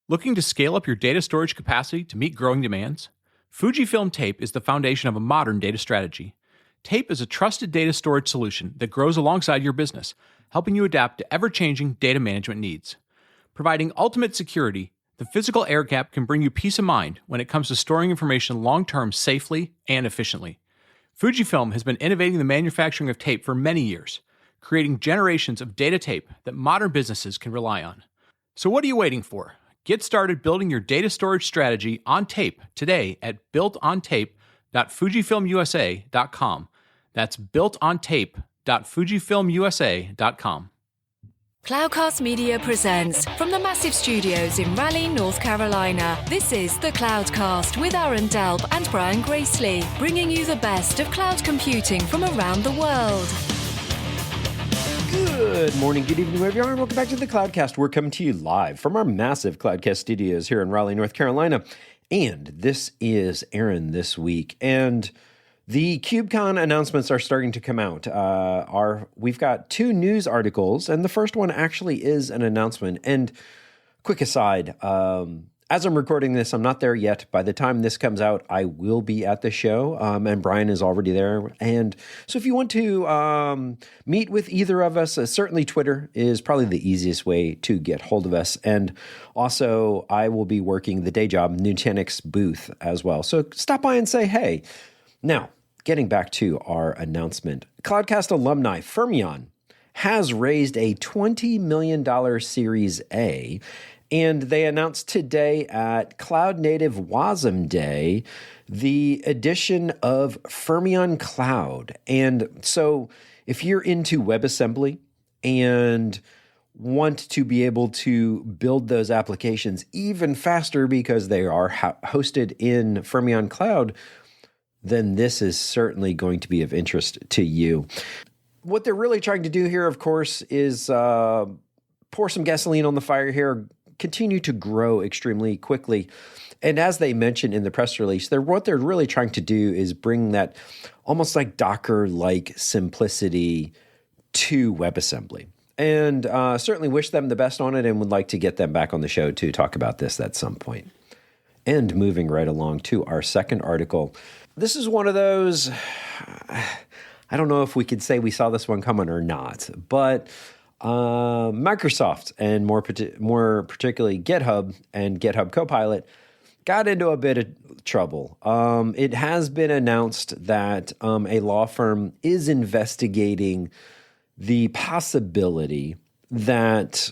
Looking to scale up your data storage capacity to meet growing demands? Fujifilm Tape is the foundation of a modern data strategy. Tape is a trusted data storage solution that grows alongside your business, helping you adapt to ever-changing data management needs. Providing ultimate security, the physical air gap can bring you peace of mind when it comes to storing information long-term safely and efficiently. Fujifilm has been innovating the manufacturing of tape for many years, creating generations of data tape that modern businesses can rely on. So what are you waiting for? Get started building your data storage strategy on tape today at builtontape.fujifilmusa.com. That's builtontape.fujifilmusa.com. Cloudcast Media presents from the massive studios in Raleigh, North Carolina. This is the Cloudcast with Aaron Delp and Brian Gracely, bringing you the best of cloud computing from around the world. Good morning, good evening, wherever you are, and welcome back to the Cloudcast. We're coming to you live from our massive Cloudcast studios here in Raleigh, North Carolina. And this is Aaron this week. And the KubeCon announcements are starting to come out. We've got two news articles, and the first one actually is an announcement. And quick aside, as I'm recording this, I'm not there yet. By the time this comes out, I will be at the show, and Brian is already there. And so if you want to meet with either of us, certainly Twitter is probably the easiest way to get hold of us. And also, I will be working the day job, Nutanix booth as well. So stop by and say hey. Now, getting back to our announcement, Cloudcast alumni Fermyon has raised a $20 million Series A, and they announced today at Cloud Native WASM Day the addition of Fermyon Cloud. And so if you're into WebAssembly and want to be able to build those applications even faster because they are hosted in Fermyon Cloud, then this is certainly going to be of interest to you. What they're really trying to do here, of course, is pour some gasoline on the fire here, continue to grow extremely quickly. And as they mentioned in the press release, what they're really trying to do is bring that almost like Docker-like simplicity to WebAssembly. And certainly wish them the best on it and would like to get them back on the show to talk about this at some point. And moving right along to our second article. This is one of those, I don't know if we could say we saw this one coming or not, but Microsoft and more particularly GitHub and GitHub Copilot got into a bit of trouble. It has been announced that a law firm is investigating the possibility that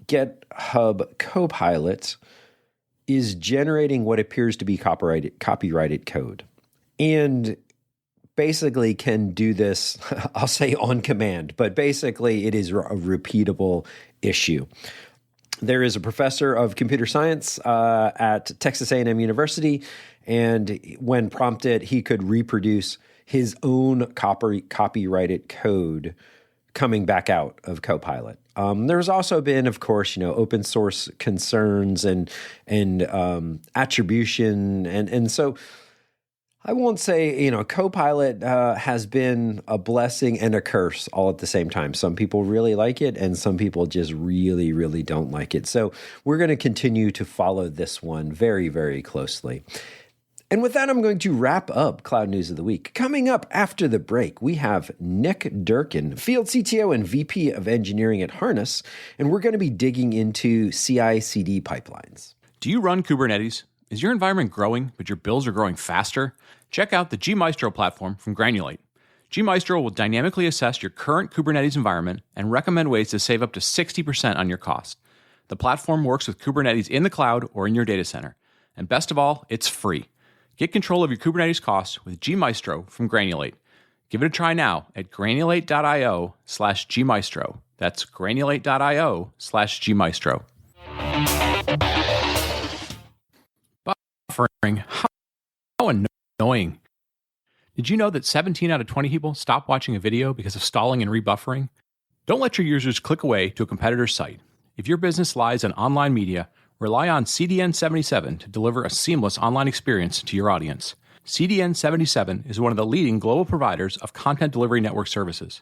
GitHub Copilot is generating what appears to be copyrighted code. And basically can do this, I'll say on command, but basically it is a repeatable issue. There is a professor of computer science at Texas A&M University, and when prompted, he could reproduce his own copyrighted code coming back out of Copilot. There's also been, of course, open source concerns and attribution, and so I won't say, Copilot has been a blessing and a curse all at the same time. Some people really like it, and some people just really, really don't like it. So we're going to continue to follow this one very, very closely. And with that, I'm going to wrap up Cloud News of the Week. Coming up after the break, we have Nick Durkin, Field CTO and VP of Engineering at Harness, and we're going to be digging into CI/CD pipelines. Do you run Kubernetes? Is your environment growing, but your builds are growing faster? Check out the gMaestro platform from Granulate. gMaestro will dynamically assess your current Kubernetes environment and recommend ways to save up to 60% on your cost. The platform works with Kubernetes in the cloud or in your data center. And best of all, it's free. Get control of your Kubernetes costs with gMaestro from Granulate. Give it a try now at granulate.io/gmaestro. That's granulate.io/gmaestro. Buffering. How annoying. Did you know that 17 out of 20 people stop watching a video because of stalling and rebuffering? Don't let your users click away to a competitor's site. If your business lies on online media, rely on CDN77 to deliver a seamless online experience to your audience. CDN77 is one of the leading global providers of content delivery network services.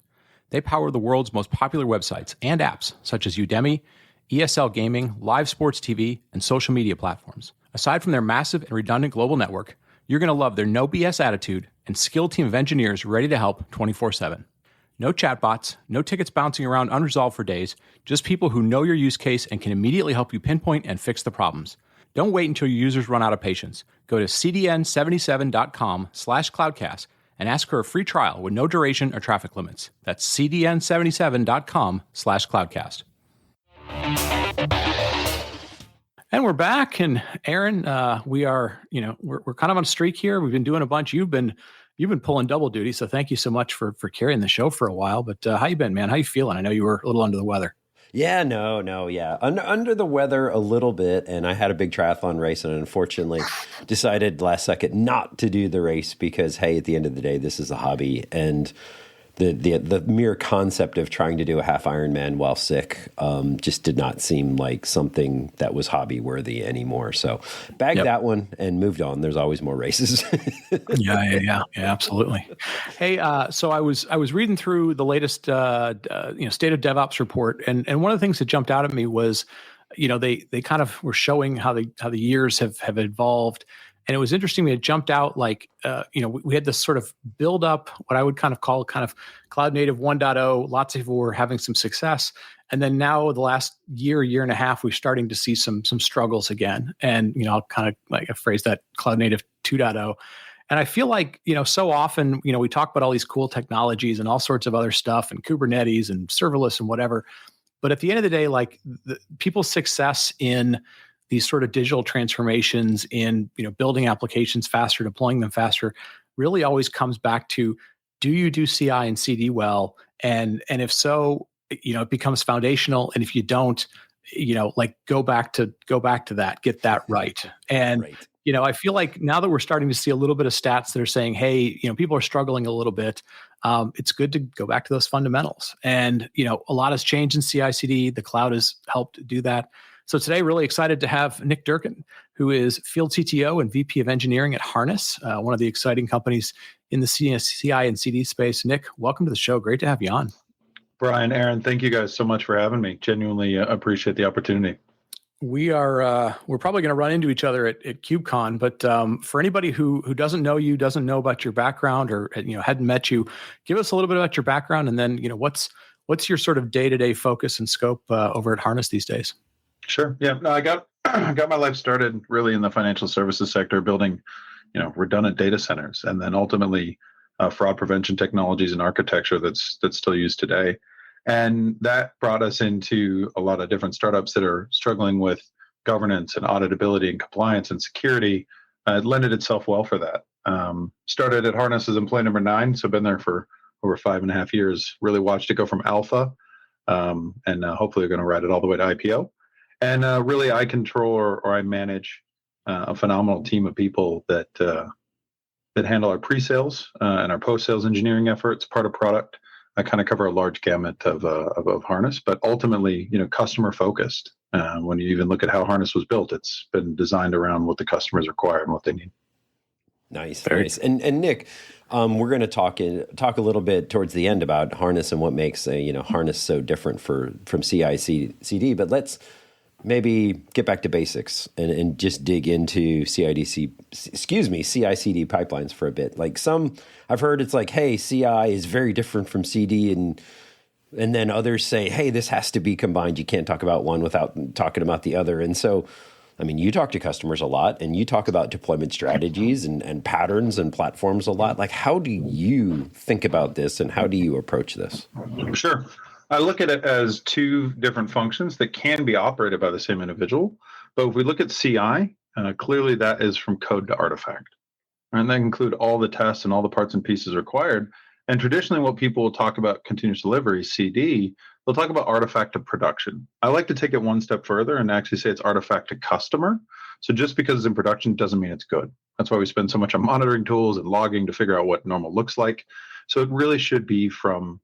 They power the world's most popular websites and apps such as Udemy, ESL gaming, live sports TV, and social media platforms. Aside from their massive and redundant global network, you're going to love their no BS attitude and skilled team of engineers ready to help 24/7. No chatbots, no tickets bouncing around unresolved for days, just people who know your use case and can immediately help you pinpoint and fix the problems. Don't wait until your users run out of patience. Go to cdn77.com/cloudcast and ask for a free trial with no duration or traffic limits. That's cdn77.com/cloudcast. And we're back. And Aaron, we are, we're kind of on a streak here. We've been doing a bunch. You've been pulling double duty. So thank you so much for carrying the show for a while. But how you been, man? How you feeling? I know you were a little under the weather. Yeah, no. Under the weather a little bit, and I had a big triathlon race, and unfortunately decided last second not to do the race because, hey, at the end of the day, this is a hobby, and the mere concept of trying to do a half Ironman while sick just did not seem like something that was hobby worthy anymore. So bagged that one and moved on. There's always more races. Yeah, absolutely. Hey, so I was reading through the latest state of DevOps report, and one of the things that jumped out at me was, they kind of were showing how the years have evolved. And it was interesting. It jumped out like, we had this sort of build up, what I would kind of call kind of cloud native 1.0. Lots of people were having some success. And then now the last year and a half, we're starting to see some struggles again. And, I'll kind of like phrase that cloud native 2.0. And I feel like, so often, we talk about all these cool technologies and all sorts of other stuff and Kubernetes and serverless and whatever. But at the end of the day, like people's success in these sort of digital transformations in, building applications faster, deploying them faster, really always comes back to, do you do CI and CD well? And if so, it becomes foundational. And if you don't, go back to that, get that right. And, Right. I feel like now that we're starting to see a little bit of stats that are saying, hey, people are struggling a little bit. It's good to go back to those fundamentals. And, a lot has changed in CI CD. The cloud has helped do that. So today, really excited to have Nick Durkin, who is Field CTO and VP of Engineering at Harness, one of the exciting companies in the CI and CD space. Nick, welcome to the show. Great to have you on. Brian, Aaron, thank you guys so much for having me. Genuinely appreciate the opportunity. We're probably going to run into each other at KubeCon, but for anybody who doesn't know you, doesn't know about your background, or hadn't met you, give us a little bit about your background, and then what's your sort of day-to-day focus and scope over at Harness these days? Sure. Yeah. No, I got my life started really in the financial services sector, building, redundant data centers, and then ultimately fraud prevention technologies and architecture that's still used today. And that brought us into a lot of different startups that are struggling with governance and auditability and compliance and security. It lended itself well for that. Started at Harness as employee number 9, so been there for over 5.5 years. Really watched it go from alpha, and hopefully we're going to ride it all the way to IPO. And really, I control or I manage a phenomenal team of people that handle our pre-sales and our post-sales engineering efforts, part of product. I kind of cover a large gamut of Harness, but ultimately, customer focused. When you even look at how Harness was built, it's been designed around what the customers require and what they need. Nice. And Nick, we're going to talk a little bit towards the end about Harness and what makes Harness so different from CI/CD. But let's maybe get back to basics and just dig into CI/CD pipelines for a bit. Like I've heard it's like, hey, CI is very different from CD, and then others say, hey, this has to be combined. You can't talk about one without talking about the other. And so, I mean, you talk to customers a lot, and you talk about deployment strategies and patterns and platforms a lot. Like, how do you think about this, and how do you approach this? Sure. I look at it as two different functions that can be operated by the same individual. But if we look at CI, clearly that is from code to artifact. And that include all the tests and all the parts and pieces required. And traditionally, what people will talk about continuous delivery, CD, they'll talk about artifact to production. I like to take it one step further and actually say it's artifact to customer. So just because it's in production doesn't mean it's good. That's why we spend so much on monitoring tools and logging to figure out what normal looks like. So it really should be from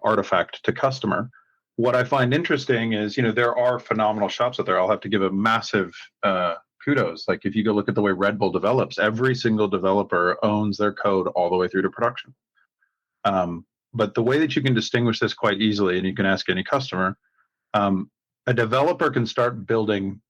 artifact to customer. What I find interesting is, there are phenomenal shops out there. I'll have to give a massive kudos. Like if you go look at the way Red Bull develops, every single developer owns their code all the way through to production. But the way that you can distinguish this quite easily, and you can ask any customer, A developer can start building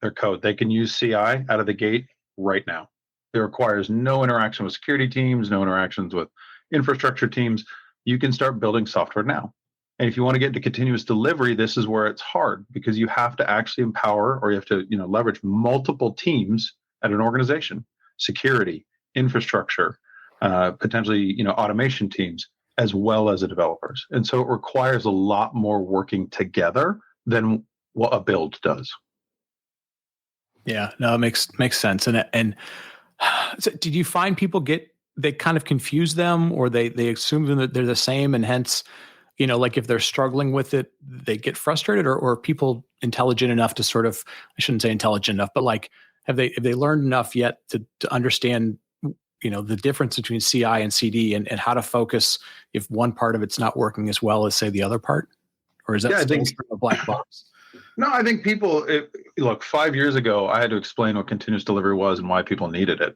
their code. They can use CI out of the gate right now. It requires no interaction with security teams, no interactions with infrastructure teams. You can start building software now. And if you want to get into continuous delivery, this is where it's hard, because you have to actually empower, or you have to leverage multiple teams at an organization: security, infrastructure, potentially automation teams, as well as the developers. And so it requires a lot more working together than what a build does. Yeah, no, it makes sense. And so did you find people they kind of confuse them, or they assume that they're the same, and hence, like if they're struggling with it, they get frustrated, or are people intelligent enough to sort of, I shouldn't say intelligent enough, but like, have they learned enough yet to understand, the difference between CI and CD, and how to focus if one part of it's not working as well as, say, the other part? Or is that still a black box? No, I think people, look, 5 years ago, I had to explain what continuous delivery was and why people needed it.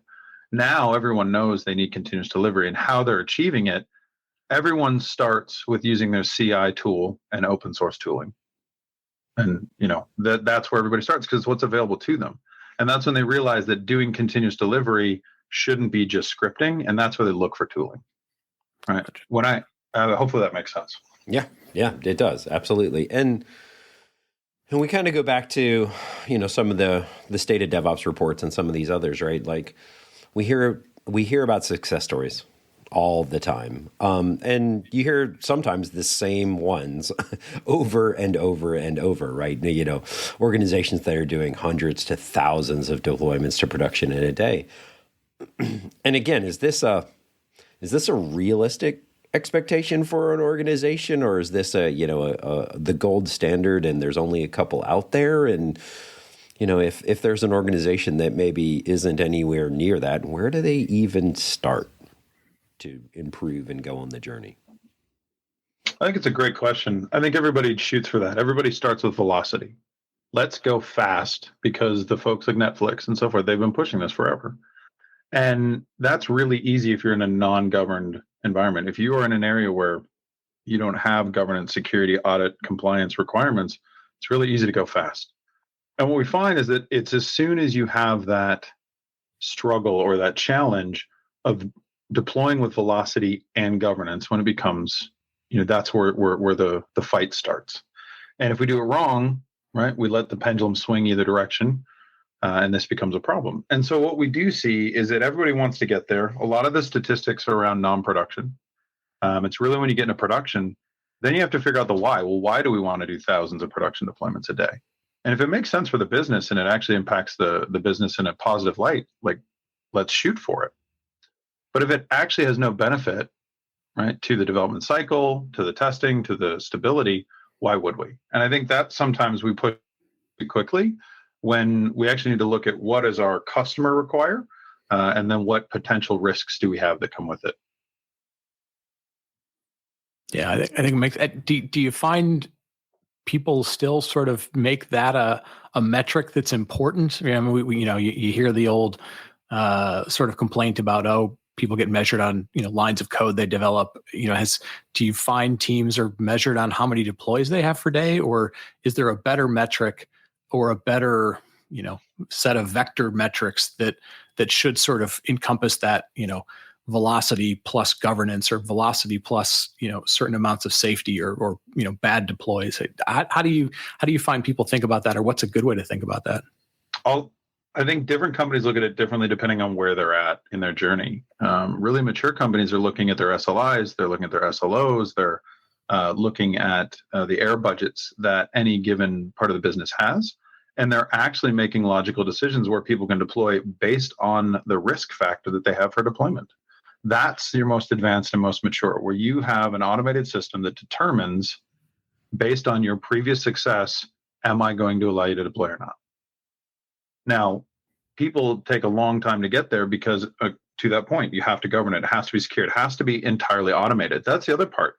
Now everyone knows they need continuous delivery, and how they're achieving it. Everyone starts with using their CI tool and open source tooling. And, that's where everybody starts, because it's what's available to them. And that's when they realize that doing continuous delivery shouldn't be just scripting. And that's where they look for tooling. Right. Hopefully that makes sense. Yeah, it does. Absolutely. And we kind of go back to, some of the state of DevOps reports and some of these others, right? Like we hear about success stories all the time. And you hear sometimes the same ones over and over and over, right? Organizations that are doing hundreds to thousands of deployments to production in a day. And again, is this a realistic expectation for an organization, or is this the gold standard and there's only a couple out there? And if there's an organization that maybe isn't anywhere near that, where do they even start to improve and go on the journey? I think it's a great question. I think everybody shoots for that. Everybody starts with velocity. Let's go fast, because the folks like Netflix and so forth, they've been pushing this forever. And that's really easy if you're in a non-governed environment. If you are in an area where you don't have governance, security, audit, compliance requirements, it's really easy to go fast. And what we find is that it's as soon as you have that struggle or that challenge of deploying with velocity and governance, when it becomes, that's where the fight starts. And if we do it wrong, right, we let the pendulum swing either direction, and this becomes a problem. And so what we do see is that everybody wants to get there. A lot of the statistics are around non-production. It's really when you get into production, then you have to figure out the why. Well, why do we want to do thousands of production deployments a day? And if it makes sense for the business and it actually impacts the business in a positive light, like, let's shoot for it. But if it actually has no benefit, right, to the development cycle, to the testing, to the stability, why would we? And I think that sometimes we put quickly, when we actually need to look at what does our customer require, and then what potential risks do we have that come with it. Yeah, I think it makes. Do you find people still sort of make that a metric that's important? I mean, you hear the old sort of complaint about, people get measured on lines of code they develop. Do you find teams are measured on how many deploys they have per day, or is there a better metric or a better set of vector metrics that should sort of encompass that velocity plus governance, or velocity plus certain amounts of safety, or bad deploys? How do you find people think about that, or what's a good way to think about that? I think different companies look at it differently depending on where they're at in their journey. Really mature companies are looking at their SLIs, they're looking at their SLOs, they're looking at the air budgets that any given part of the business has. And they're actually making logical decisions where people can deploy based on the risk factor that they have for deployment. That's your most advanced and most mature, where you have an automated system that determines, based on your previous success, am I going to allow you to deploy or not? Now, people take a long time to get there because, to that point, you have to govern it. It has to be secure. It has to be entirely automated. That's the other part.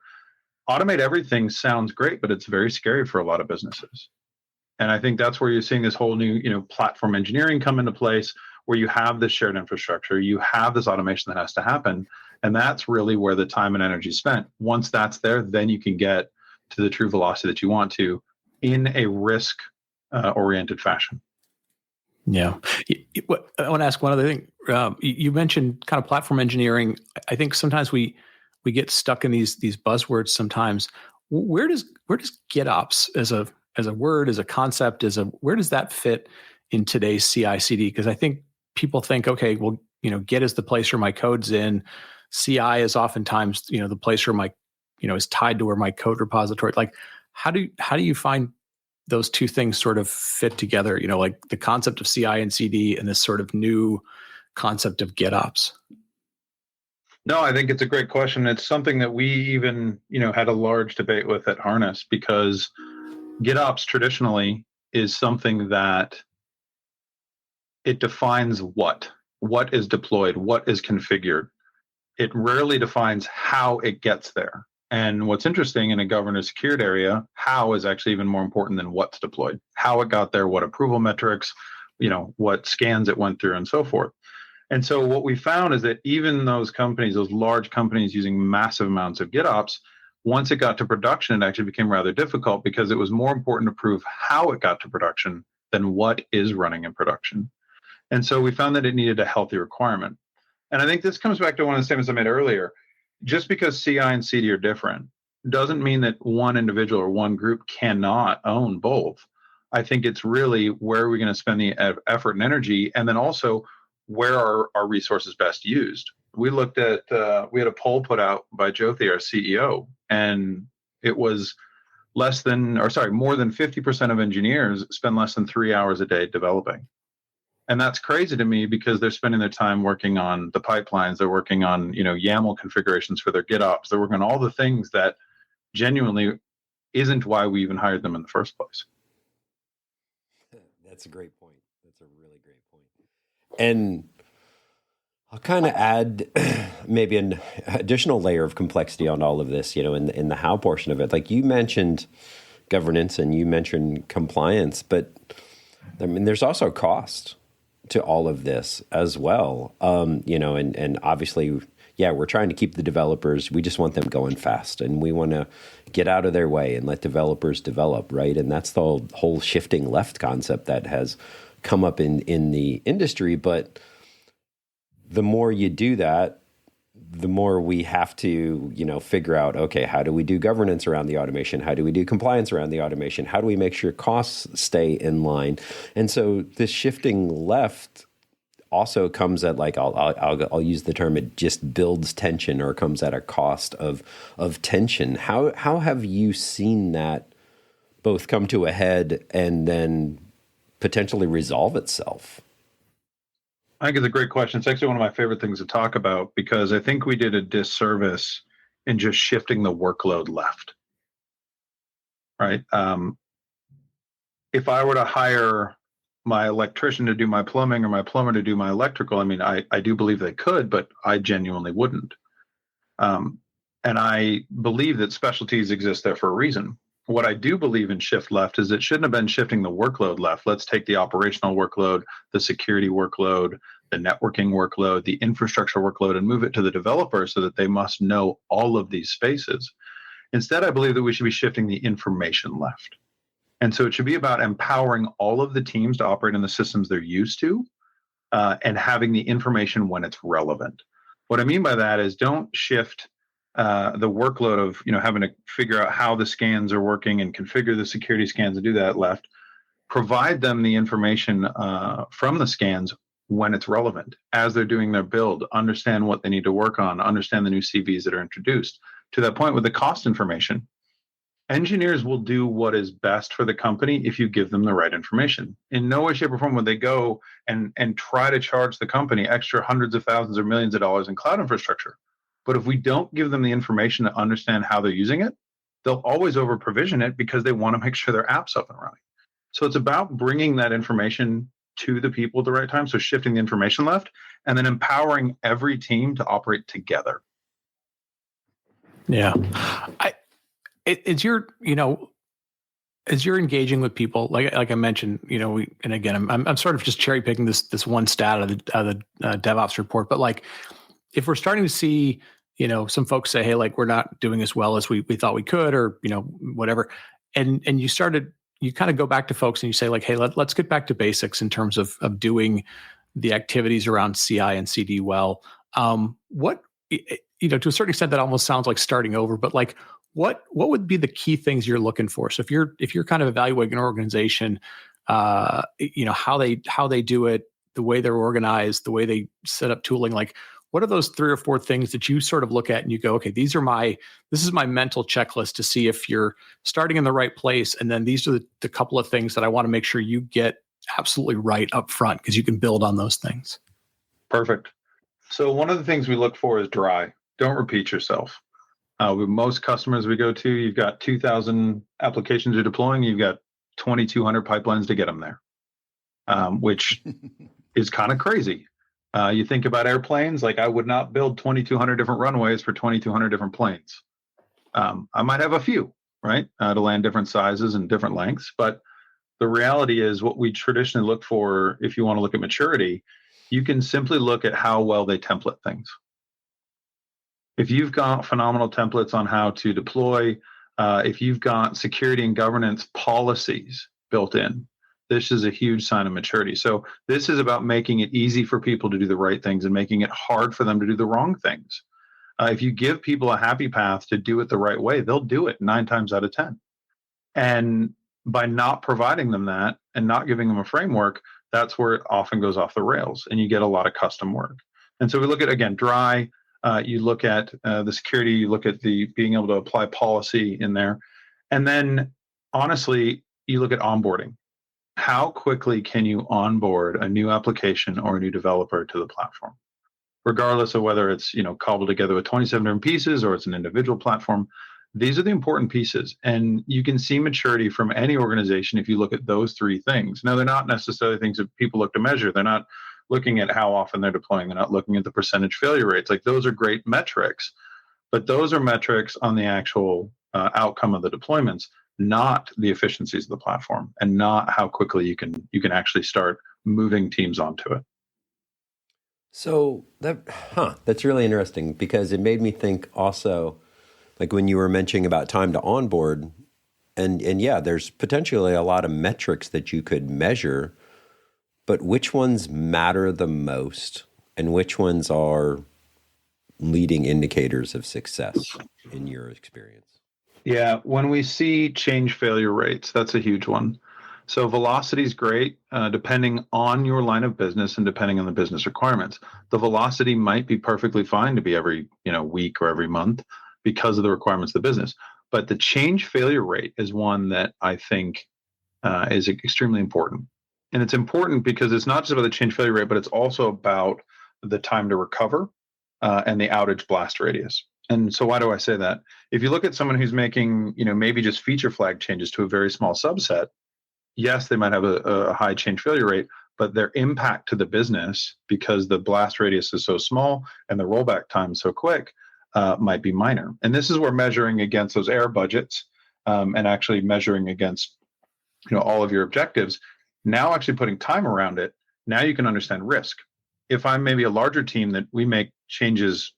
Automate everything sounds great, but it's very scary for a lot of businesses. And I think that's where you're seeing this whole new, platform engineering come into place, where you have this shared infrastructure, you have this automation that has to happen. And that's really where the time and energy is spent. Once that's there, then you can get to the true velocity that you want to in a risk oriented fashion. Yeah. I want to ask one other thing. You mentioned kind of platform engineering. I think sometimes we get stuck in these buzzwords sometimes. Where does GitOps as a word, as a concept, where does that fit in today's CI/CD? Because I think people think, okay, well, Git is the place where my code's in. CI is oftentimes, the place where my, is tied to where my code repository. Like, how do you find those two things sort of fit together? Like the concept of CI and CD and this sort of new concept of GitOps. No, I think it's a great question. It's something that we even, had a large debate with at Harness, because GitOps traditionally is something that it defines what is deployed, what is configured. It rarely defines how it gets there. And what's interesting in a governance secured area, how is actually even more important than what's deployed, how it got there, what approval metrics, what scans it went through and so forth. And so what we found is that even those companies, those large companies using massive amounts of GitOps, once it got to production, it actually became rather difficult because it was more important to prove how it got to production than what is running in production. And so we found that it needed a healthy requirement. And I think this comes back to one of the statements I made earlier. Just because CI and CD are different doesn't mean that one individual or one group cannot own both. I think it's really where are we going to spend the effort and energy, and then also where are our resources best used. We looked at, we had a poll put out by Jyoti, our CEO, and it was more than 50% of engineers spend less than 3 hours a day developing. And that's crazy to me because they're spending their time working on the pipelines. They're working on, YAML configurations for their GitOps. They're working on all the things that genuinely isn't why we even hired them in the first place. That's a great point. That's a really great point. And I'll kind of add maybe an additional layer of complexity on all of this, in the how portion of it. Like you mentioned governance and you mentioned compliance, but I mean, there's also cost to all of this as well. And obviously, we're trying to keep the developers, we just want them going fast and we want to get out of their way and let developers develop, right? And that's the whole shifting left concept that has come up in the industry. But the more you do that, the more we have to, figure out, okay, how do we do governance around the automation? How do we do compliance around the automation? How do we make sure costs stay in line? And so this shifting left also comes at I'll use the term, it just builds tension or comes at a cost of tension. How have you seen that both come to a head and then potentially resolve itself? I think it's a great question. It's actually one of my favorite things to talk about because I think we did a disservice in just shifting the workload left. Right? If I were to hire my electrician to do my plumbing or my plumber to do my electrical, I mean, I do believe they could, but I genuinely wouldn't. And I believe that specialties exist there for a reason. What I do believe in shift left is it shouldn't have been shifting the workload left. Let's take the operational workload, the security workload, the networking workload, the infrastructure workload, and move it to the developer so that they must know all of these spaces. Instead, I believe that we should be shifting the information left. And so it should be about empowering all of the teams to operate in the systems they're used to and having the information when it's relevant. What I mean by that is don't shift the workload of having to figure out how the scans are working and configure the security scans and do that left. Provide them the information from the scans when it's relevant as they're doing their build. Understand what they need to work on. Understand the new CVs that are introduced. To that point, with the cost information, engineers will do what is best for the company if you give them the right information. In no way, shape, or form would they go and try to charge the company extra hundreds of thousands or millions of dollars in cloud infrastructure. But if we don't give them the information to understand how they're using it, they'll always over provision it because they want to make sure their app's up and running. So it's about bringing that information to the people at the right time. So shifting the information left and then empowering every team to operate together. Yeah. As you're engaging with people, like I mentioned, and again, I'm sort of just cherry picking this one stat of the DevOps report, but like, if we're starting to see, some folks say, hey, like we're not doing as well as we thought we could, or, whatever. And you started, you kind of go back to folks and you say like, hey, let's get back to basics in terms of doing the activities around CI and CD well. What, to a certain extent, that almost sounds like starting over, but like, what would be the key things you're looking for? So if you're kind of evaluating an organization, how they do it, the way they're organized, the way they set up tooling, like what are those 3 or 4 things that you sort of look at and you go, okay, this is my mental checklist to see if you're starting in the right place. And then these are the couple of things that I want to make sure you get absolutely right up front, because you can build on those things. Perfect. So one of the things we look for is dry. Don't repeat yourself. With most customers we go to, you've got 2,000 applications you're deploying. You've got 2,200 pipelines to get them there, which is kind of crazy. You think about airplanes, like I would not build 2,200 different runways for 2,200 different planes. I might have a few, right, to land different sizes and different lengths. But the reality is what we traditionally look for, if you want to look at maturity, you can simply look at how well they template things. If you've got phenomenal templates on how to deploy, if you've got security and governance policies built in, this is a huge sign of maturity. So this is about making it easy for people to do the right things and making it hard for them to do the wrong things. If you give people a happy path to do it the right way, they'll do it 9 times out of 10. And by not providing them that and not giving them a framework, that's where it often goes off the rails and you get a lot of custom work. And so we look at, again, dry. You look at the security, you look at the being able to apply policy in there. And then honestly, you look at onboarding. How quickly can you onboard a new application or a new developer to the platform? Regardless of whether it's, cobbled together with 27 different pieces or it's an individual platform, these are the important pieces. And you can see maturity from any organization if you look at those 3 things. Now, they're not necessarily things that people look to measure. They're not looking at how often they're deploying. They're not looking at the percentage failure rates. Like those are great metrics, but those are metrics on the actual outcome of the deployments, not the efficiencies of the platform and not how quickly you can actually start moving teams onto it. So that's really interesting, because it made me think also, like when you were mentioning about time to onboard, and yeah, there's potentially a lot of metrics that you could measure, but which ones matter the most and which ones are leading indicators of success in your experience? Yeah, when we see change failure rates, that's a huge one. So velocity is great, depending on your line of business and depending on the business requirements. The velocity might be perfectly fine to be every week or every month because of the requirements of the business. But the change failure rate is one that I think is extremely important. And it's important because it's not just about the change failure rate, but it's also about the time to recover and the outage blast radius. And so why do I say that? If you look at someone who's making, maybe just feature flag changes to a very small subset, yes, they might have a high change failure rate, but their impact to the business, because the blast radius is so small and the rollback time so quick, might be minor. And this is where measuring against those error budgets and actually measuring against all of your objectives, now actually putting time around it, now you can understand risk. If I'm maybe a larger team that we make changes,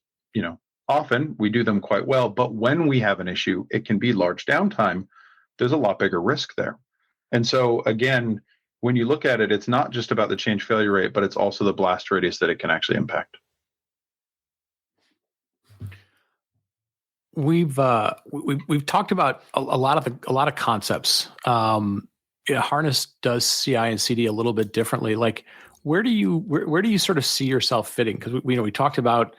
often we do them quite well, but when we have an issue, it can be large downtime. There's a lot bigger risk there. And so again, when you look at it, it's not just about the change failure rate, but it's also the blast radius that it can actually impact. We've talked about a lot of concepts. Harness does CI and CD a little bit differently. Like, where do you sort of see yourself fitting? Because we talked about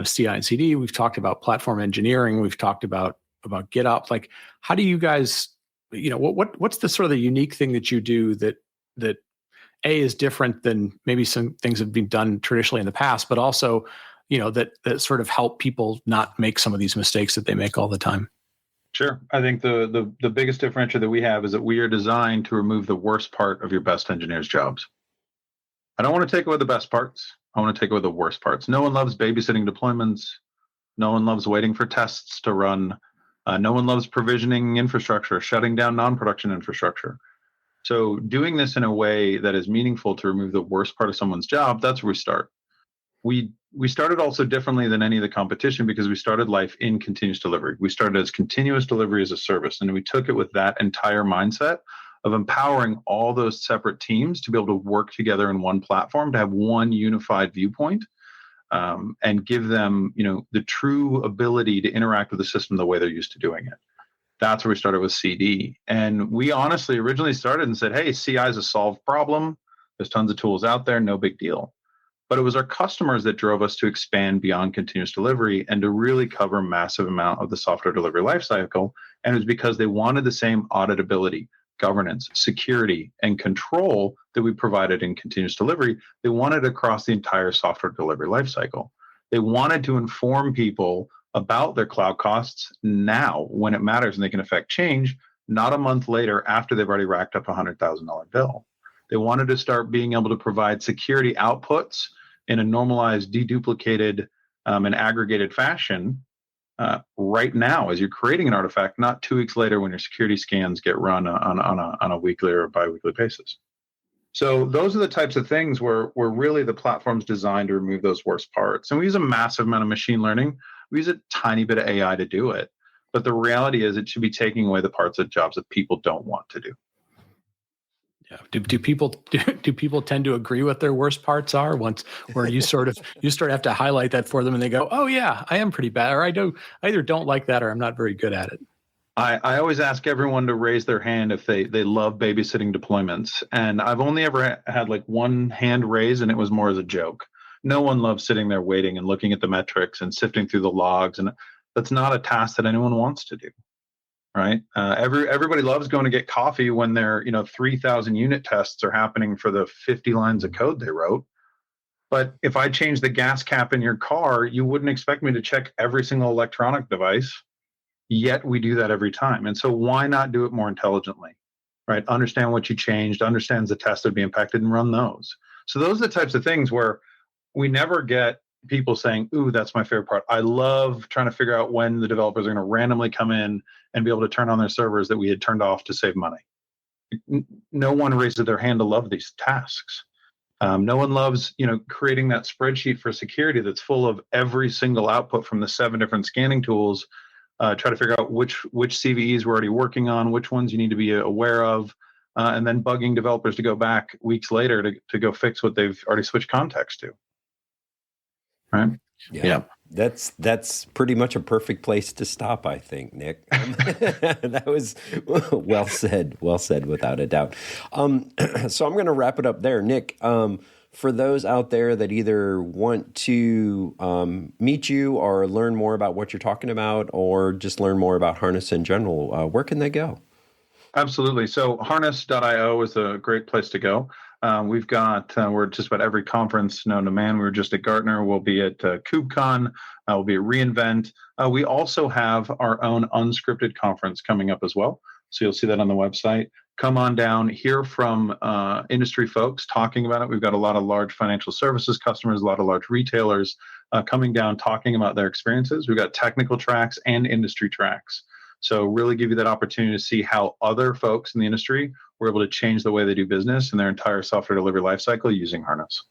CI and CD. We've talked about platform engineering. We've talked about GitOps. Like, how do you guys, what's the sort of the unique thing that you do that A, is different than maybe some things that have been done traditionally in the past, but also, that sort of help people not make some of these mistakes that they make all the time? Sure. I think the biggest differentiator that we have is that we are designed to remove the worst part of your best engineers' jobs. I don't want to take away the best parts. I want to take away the worst parts. No one loves babysitting deployments. No one loves waiting for tests to run. No one loves provisioning infrastructure, shutting down non-production infrastructure. So doing this in a way that is meaningful to remove the worst part of someone's job, that's where we start. We started also differently than any of the competition because we started life in continuous delivery. We started as continuous delivery as a service, and we took it with that entire mindset of empowering all those separate teams to be able to work together in one platform, to have one unified viewpoint, and give them, the true ability to interact with the system the way they're used to doing it. That's where we started with CD. And we honestly originally started and said, hey, CI is a solved problem. There's tons of tools out there, no big deal. But it was our customers that drove us to expand beyond continuous delivery and to really cover a massive amount of the software delivery lifecycle. And it was because they wanted the same auditability, governance, security, and control that we provided in continuous delivery. They wanted across the entire software delivery lifecycle. They wanted to inform people about their cloud costs now when it matters and they can affect change, not a month later after they've already racked up a $100,000 bill. They wanted to start being able to provide security outputs in a normalized, deduplicated, and aggregated fashion right now as you're creating an artifact, not 2 weeks later when your security scans get run on a weekly or biweekly basis. So those are the types of things where really the platform's designed to remove those worst parts. And we use a massive amount of machine learning. We use a tiny bit of AI to do it. But the reality is it should be taking away the parts of jobs that people don't want to do. Yeah. Do people tend to agree what their worst parts are where you sort of have to highlight that for them and they go, oh yeah, I am pretty bad, or I either don't like that or I'm not very good at it? I always ask everyone to raise their hand if they love babysitting deployments. And I've only ever had like one hand raised, and it was more as a joke. No one loves sitting there waiting and looking at the metrics and sifting through the logs. And that's not a task that anyone wants to do, right? Everybody loves going to get coffee when their 3,000 unit tests are happening for the 50 lines of code they wrote. But if I change the gas cap in your car, you wouldn't expect me to check every single electronic device. Yet we do that every time. And so why not do it more intelligently, right? Understand what you changed, understands the tests that would be impacted, and run those. So those are the types of things where we never get people saying, ooh, that's my favorite part. I love trying to figure out when the developers are going to randomly come in and be able to turn on their servers that we had turned off to save money. No one raises their hand to love these tasks. No one loves, creating that spreadsheet for security that's full of every single output from the 7 different scanning tools. Try to figure out which CVEs we're already working on, which ones you need to be aware of, and then bugging developers to go back weeks later to go fix what they've already switched context to. Right? Yeah. That's pretty much a perfect place to stop, I think, Nick. That was well said, without a doubt. So I'm going to wrap it up there. Nick, for those out there that either want to meet you or learn more about what you're talking about or just learn more about Harness in general, where can they go? Absolutely. So harness.io is a great place to go. We've got, we're just about every conference known to man. We were just at Gartner. We'll be at KubeCon. We'll be at reInvent. We also have our own unscripted conference coming up as well. So you'll see that on the website. Come on down, hear from industry folks talking about it. We've got a lot of large financial services customers, a lot of large retailers coming down, talking about their experiences. We've got technical tracks and industry tracks. So really give you that opportunity to see how other folks in the industry were able to change the way they do business and their entire software delivery lifecycle using Harness.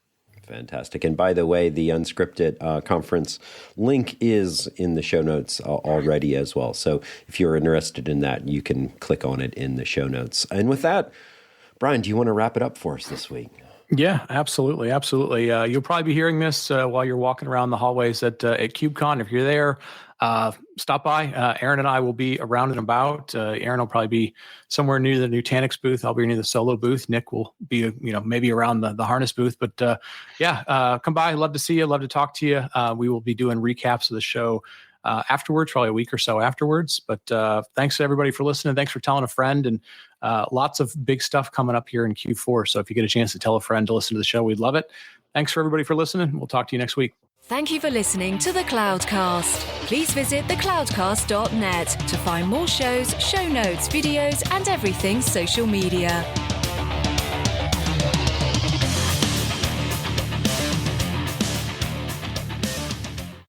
Fantastic. And by the way, the unscripted conference link is in the show notes already as well. So if you're interested in that, you can click on it in the show notes. And with that, Brian, do you want to wrap it up for us this week? Yeah, absolutely. You'll probably be hearing this while you're walking around the hallways at KubeCon. If you're there, stop by. Aaron and I will be around and about. Aaron will probably be somewhere near the Nutanix booth. I'll be near the Solo booth. Nick will be, maybe around the Harness booth. But come by. Love to see you. Love to talk to you. We will be doing recaps of the show afterwards, probably a week or so afterwards. But thanks to everybody for listening. Thanks for telling a friend, and lots of big stuff coming up here in Q4. So if you get a chance to tell a friend to listen to the show, we'd love it. Thanks for everybody for listening. We'll talk to you next week. Thank you for listening to The Cloudcast. Please visit thecloudcast.net to find more shows, show notes, videos, and everything social media.